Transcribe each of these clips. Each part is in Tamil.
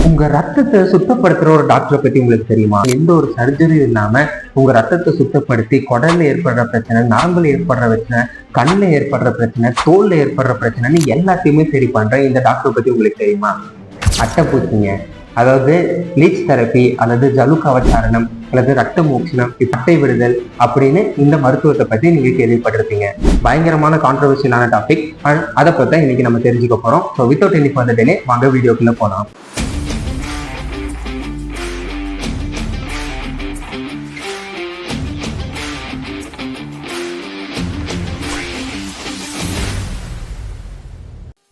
உங்க ரத்தத்தை சுத்தப்படுத்துற ஒரு டாக்டரை பத்தி உங்களுக்கு தெரியுமா? எந்த ஒரு சர்ஜரி இல்லாம உங்க ரத்தத்தை சுத்தப்படுத்தி குடல்ல ஏற்படுற பிரச்சனை, நாம்பல ஏற்படுற பிரச்சனை, கண்ணுல ஏற்படுற பிரச்சனை, தோல்ல ஏற்படுற பிரச்சனைன்னு எல்லாத்தையுமே சரி பண்ற இந்த டாக்டரை பத்தி உங்களுக்கு தெரியுமா? அட்டைப்பூச்சிங்க, அதாவது லீச் தெரப்பி அல்லது ஜலு கவச்சாரணம் அல்லது ரத்த மோட்சணம், பட்டை விடுதல் அப்படின்னு இந்த மருத்துவத்தை பத்தி நீங்க கேள்விப்பட்டிருப்பீங்க. பயங்கரமான கான்ட்ரவர்சியலான டாபிக். அதை பத்தி இன்னைக்கு நம்ம தெரிஞ்சுக்க போறோம். So without any further delay வாங்க வீடியோக்குள்ள போலாம்.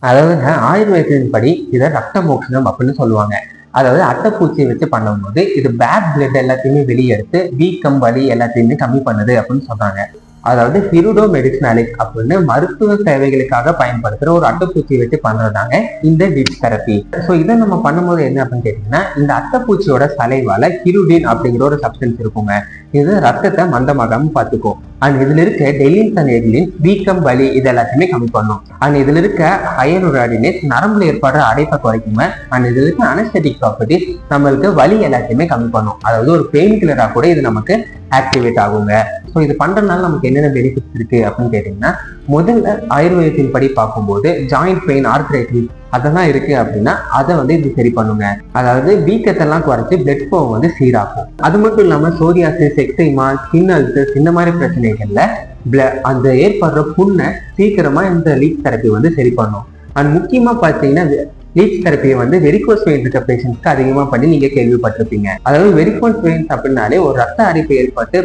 அதாவது ஆயுர்வேதத்தின் படி இதை ரத்த மோட்சணம் அப்படின்னு சொல்லுவாங்க. அதாவது அட்டைப்பூச்சியை வச்சு பண்ணும்போது இது பேட் பிளட் எல்லாத்தையுமே வெளியெடுத்து வீக்கம், வலி எல்லாத்தையுமே கம்மி பண்ணுது அப்படின்னு சொல்றாங்க. அதாவது ஹிருடோ மெடிசினாலிக் அப்படின்னு மருத்துவ சேவைகளுக்காக பயன்படுத்துற ஒரு அட்டைப்பூச்சியை வச்சு பண்றதாங்க இந்த லீச் தெரப்பி. ஸோ இதை நம்ம பண்ணும்போது என்ன அப்படின்னு கேட்டீங்கன்னா, இந்த அட்டைப்பூச்சியோட சலைவால ஹிருடின் அப்படிங்கிற ஒரு சப்ஸ்டன்ஸ் இருக்குங்க. இது ரத்தத்தை மந்தமாகாம பார்த்துக்கும். அண்ட் இதுல இருக்க டெலின்ஸ் அண்ட் எட்லின்ஸ் வீக்கம், வலி இது எல்லாத்தையுமே கம்மி பண்ணும். அண்ட் இதுல இருக்க ஹையலுராடினேஸ் நரம்புல ஏற்படுற அடைப்பை குறைக்குங்க. அண்ட் இதுல இருக்க அனஸ்தெட்டிக் ப்ராப்பர்ட்டிஸ் நம்மளுக்கு வலி எல்லாத்தையுமே கம்மி பண்ணும். அதாவது ஒரு பெயின் கில்லரா கூட இது நமக்கு ஆக்டிவேட் ஆகுங்க. ஸோ இது பண்றதுனால நமக்கு என்னென்ன பெனிஃபிட்ஸ் இருக்கு அப்படின்னு கேட்டீங்கன்னா, முதல்ல ஆயுர்வேதத்தின் படி பார்க்கும்போது ஜாயிண்ட் பெயின், ஆர்த்ரைட்டிஸ் அதெல்லாம் இருக்கு அப்படின்னா அதை இது சரி பண்ணுங்க. அதாவது வீக்கத்தெல்லாம் குறைச்சி பிளட் ஃப்ளோ சீராகும். அது மட்டும் இல்லாம சோரியாசிஸ், எக்ஸைமா, ஸ்கின் அல்சர்ஸ் இந்த மாதிரி பிரச்சனைகள்ல அந்த ஏற்படுற புண்ணை சீக்கிரமா இந்த லீச் தெரப்பி சரி பண்ணும். அண்ட் முக்கியமா பார்த்தீங்கன்னா லீச் தெரப்பியை வெரிகோஸ் வெயின் இருக்க பேஷண்ட்ஸ்க்கு அதிகமா பண்ணி நீங்க கேள்விப்பட்டிருப்பீங்க. அதாவது வெரிகோஸ் வெயின்ஸ் அப்படின்னாலே ஒரு ரத்த அரிப்பு ஏற்பட்டு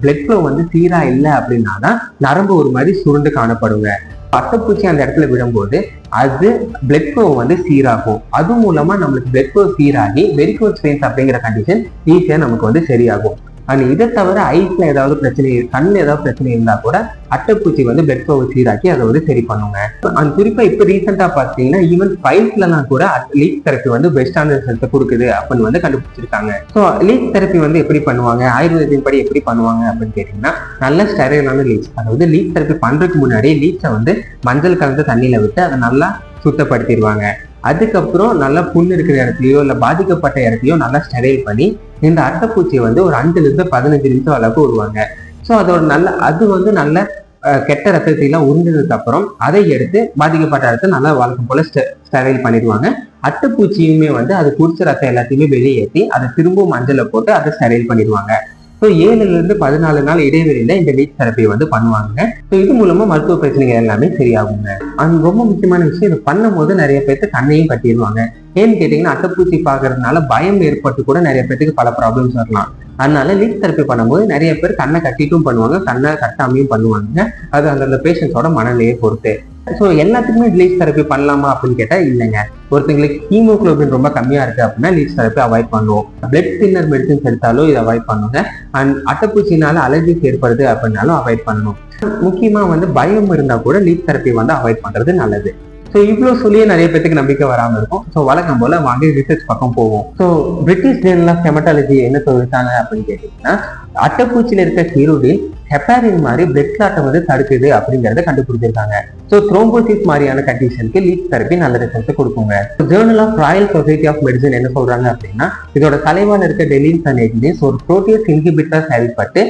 பிளட் ஃப்ளோ சீரா இல்லை அப்படின்னா தான் நரம்பு ஒரு மாதிரி சுருண்டு காணப்படுங்க. அட்டைப்பூச்சி அந்த இடத்துல விடும்போது அது பிளட் ஃப்ளோ சீராகும். அது மூலமா நம்மளுக்கு பிளட் ஃப்ளோ சீராகி வெரிகோஸ் வெயின்ஸ் அப்படிங்கிற கண்டிஷன் ஈஸியா நமக்கு சரியாகும். அண்ட் இதை தவிர ஐஸ்ல ஏதாவது பிரச்சனை, கண்ணில் ஏதாவது பிரச்சனை இருந்தா கூட அட்டைப்பூச்சி பிளட் ஃப்ளோ சீராக்கி அதை சரி பண்ணுங்க. அண்ட் குறிப்பா இப்ப ரீசெண்டா பாத்தீங்கன்னா ஈவன் ஃபைல்ஸ்லாம் கூட லீச் தெரப்பி பெஸ்டான ரிசல்ட்டை கொடுக்குது அப்படின்னு கண்டுபிடிச்சிருக்காங்க. ஸோ லீச் தெரப்பி எப்படி பண்ணுவாங்க, ஆயுர்வேதத்தின் படி எப்படி பண்ணுவாங்க அப்படின்னு கேட்டீங்கன்னா, நல்ல ஸ்டெரைலான லீச், அதாவது லீச் தெரப்பி பண்றதுக்கு முன்னாடி லீச்சை மஞ்சள் கலந்த தண்ணியில விட்டு அதை நல்லா சுத்தப்படுத்திடுவாங்க. அதுக்கப்புறம் நல்லா புண்ணு இருக்கிற இடத்துலயோ இல்ல பாதிக்கப்பட்ட இடத்துலயோ நல்லா ஸ்டெரைல் பண்ணி இந்த அட்டைப்பூச்சியை ஒரு 5 to 15 நிமிஷம் அளவுக்கு விடுவாங்க. ஸோ அதோட நல்ல நல்ல கெட்ட ரத்தத்தையெல்லாம் உறிஞ்சதுக்கு அப்புறம் அதை எடுத்து பாதிக்கப்பட்ட இடத்த நல்லா வழக்கம் போல ஸ்டெரைல் பண்ணிடுவாங்க. அட்டைப்பூச்சியுமே அது குடிச்ச ரத்தம் எல்லாத்தையுமே வெளியேற்றி அதை திரும்பவும் மஞ்சளை போட்டு அதை ஸ்டெரைல் பண்ணிடுவாங்க. ஸோ 7 to 14 நாள் இடைவெளியில இந்த லீச் தெரப்பி பண்ணுவாங்க. ஸோ இது மூலமா மருத்துவ பிரச்சனைகள் எல்லாமே சரியாகுங்க. அது ரொம்ப முக்கியமான விஷயம், இது பண்ணும்போது நிறைய பேருக்கு கண்ணையும் கட்டிடுவாங்க. ஏன்னு கேட்டீங்கன்னா, அட்டைப்பூச்சி பார்க்கறதுனால பயம் ஏற்பட்டு கூட நிறைய பேருக்கு பல ப்ராப்ளம்ஸ் வரலாம். அதனால லீச் தெரப்பி பண்ணும்போது நிறைய பேர் கண்ணை கட்டிட்டும் பண்ணுவாங்க, கண்ணை கட்டாமையும் பண்ணுவாங்க. அது அந்த பேஷண்ட்ஸோட மனநிலையை பொறுத்து. ஸோ எல்லாத்துக்குமே லீச் தெரப்பி பண்ணலாமா அப்படின்னு கேட்டா இல்லைங்க. ஒருத்தங்களுக்கு ஹீமோகுளோபின் ரொம்ப கம்மியா இருக்கு அப்படின்னா லீச் தெரப்பி அவாய்ட் பண்ணுவோம். பிளட் தின்னர் மெடிசன்ஸ் எடுத்தாலும் இதை அவாய்ட் பண்ணுங்க. அண்ட் அட்டைப்பூச்சினால அலர்ஜிஸ் ஏற்படுது அப்படின்னாலும் அவாய்ட் பண்ணணும். முக்கியமா பயம் இருந்தா கூட லீச் தெரப்பி அவாய்ட் பண்றது நல்லது. ஸோ இவ்வளவு சொல்லியே நிறைய பேருக்கு நம்பிக்கை வராம இருக்கும். ஸோ வழக்கம் போல வாங்க ரிசர்ச் பக்கம் போவோம். So British journal of haematology என்ன சொல்லிட்டாங்க அப்படின்னு கேட்டீங்கன்னா, அட்டைப்பூச்சியில இருக்க ஹீரோடின் ஹெப்பாரின் மாதிரி பிளட் கிளாட்டை தடுக்குது அப்படிங்கறத கண்டுபிடிச்சிருக்காங்க. ஸோ த்ரோம்போசிஸ் மாதிரியான கண்டிஷனுக்கு லீச் தெரப்பி நல்ல ரிசல்ட் கொடுக்குங்க. Journal of royal society of medicine என்ன சொல்றாங்க அப்படின்னா, இதோட தலைவான இருக்க டெலின்ஸ் அண்ட் எட்லின்ஸ் ஒரு புரோட்டீஸ் இன்ஹிபிட்டர் செயல்பட்டு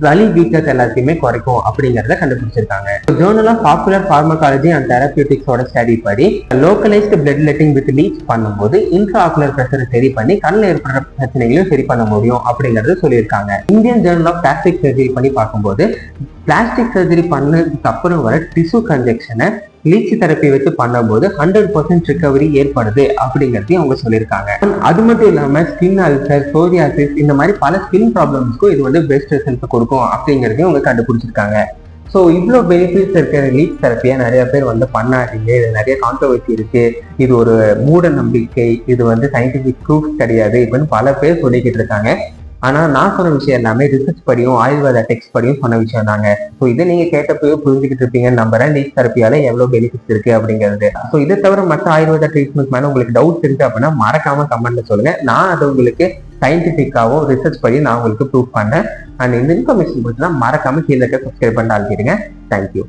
வலி, வீக்கஸ் எல்லாத்தையுமே குறைக்கும் அப்படிங்கறத கண்டுபிடிச்சிருக்காங்க. Journal of popular pharmacology and தெரபியூட்டிக்ஸோட ஸ்டடி படி localised blood letting with leech பண்ணும்போது இன்ட்ரா ஆக்குலர் பிரஷரை சரி பண்ணி கண்ணில் ஏற்படுற பிரச்சனைகளையும் சரி பண்ண முடியும் அப்படிங்கறத சொல்லியிருக்காங்க. Indian journal of plastic surgery பண்ணி பார்க்கும்போது பிளாஸ்டிக் சர்ஜரி பண்ணதுக்கு அப்புறம் வர டிஷ்யூ கன்ஜெக்ஷனை லீச் தெரப்பி வச்சு பண்ணும்போது 100% ரிகவரி ஏற்படுது அப்படிங்கறதையும் அவங்க சொல்லியிருக்காங்க. அது மட்டும் இல்லாம ஸ்கின் அல்சர், சோரியாசிஸ் இந்த மாதிரி பல ஸ்கின் ப்ராப்ளம்ஸ்க்கும் இது பெஸ்ட் ரிசல்ட் கொடுக்கும் அப்படிங்கறதையும் அவங்க கண்டுபிடிச்சிருக்காங்க. ஸோ இவ்வளோ பெனிஃபிட்ஸ் இருக்கிற லீச் தெரப்பியை நிறைய பேர் பண்ணாதீங்க, இது நிறைய கான்ட்ரோவர்சி இருக்கு, இது ஒரு மூட நம்பிக்கை, இது சயின்டிபிக் ப்ரூஃப் கிடையாது இப்படின்னு பல பேர் சொல்லிக்கிட்டு இருக்காங்க. ஆனா நான் சொன்ன விஷயம் எல்லாமே ரிசர்ச் படியும் ஆயுர்வேத டெக்ஸ்ட் படியும் சொன்ன விஷயம் தாங்க. ஸோ இதை நீங்க கேட்டப்போ புரிஞ்சுக்கிட்டு இருப்பீங்கன்னு நம்புறேன், லீச் தெரப்பியால எவ்வளவு பெனிஃபிட்ஸ் இருக்கு அப்படிங்கிறது. ஸோ இதை தவிர மற்ற ஆயுர்வேத ட்ரீட்மெண்ட் மேல உங்களுக்கு டவுட்ஸ் இருக்கு அப்படின்னா மறக்காம கமெண்ட்ல சொல்லுங்க. நான் அதை உங்களுக்கு சயின்டிபிக்காவும் ரிசர்ச் படி நான் உங்களுக்கு ப்ரூவ் பண்ணேன். அண்ட் இந்த இன்ஃபர்மேஷன் பிடிச்சா மறக்காம கீழே சப்ஸ்கிரைப் பண்ணி ஆகிடுங்க. தேங்க்யூ.